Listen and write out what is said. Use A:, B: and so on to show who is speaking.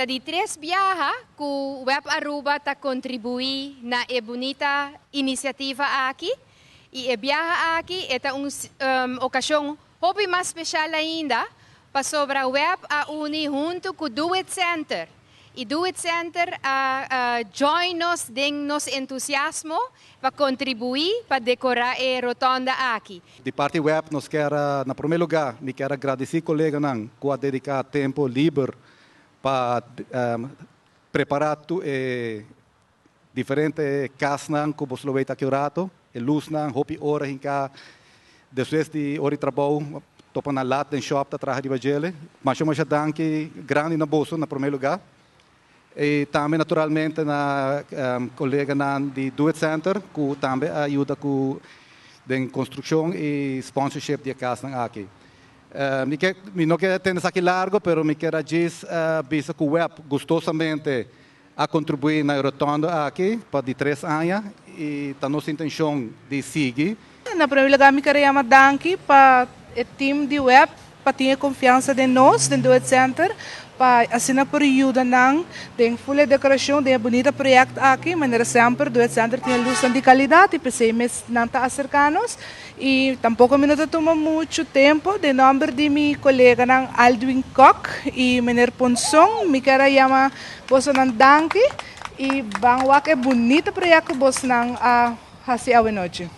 A: Tá de três viaja que o Web Aruba tá contribui na bonita iniciativa aqui. E a viaja aqui é ocasião hobby mais especial ainda para sobre o Web a uni junto com o Do It Center. E Do It Center join nos den nos entusiasmo para contribuir para decorar a rotonda aqui.
B: De parte web, nós quero, na primeiro lugar, me quero agradecer colega não, que dedicar tempo livre para preparar diferentes casas que você vai estar curado, e luz não, hopi hora em cá, depois de hora de trabalho, topa na lata, em shop, atrás de vagele, mas eu acho que grande na bolsa, na primeiro lugar. E também, naturalmente, na colega de Do It Center, que também ajuda com a construção e sponsorship de casa aqui. Não quero ter isso aqui largo, mas me quero dizer que o web gostosamente a contribuir na rotonda aqui, para de 3 anos, e está nossa intenção de seguir.
C: Na primeiro lugar, me quero chamar danke para o time de web, para ter confiança em nós, no Do It Center, para assinar por ajuda não, tem full decoração, tem bonita projeto aqui, mas sempre Do It Center tem luz de qualidade, e pensei mas não está cercanos, e tampouco me não toma muito tempo, de nome de meu colega não Aldwin Koch e Mener Ponson, me quero chamar você não danke, e vamos ver que bonito projeto você não a noite.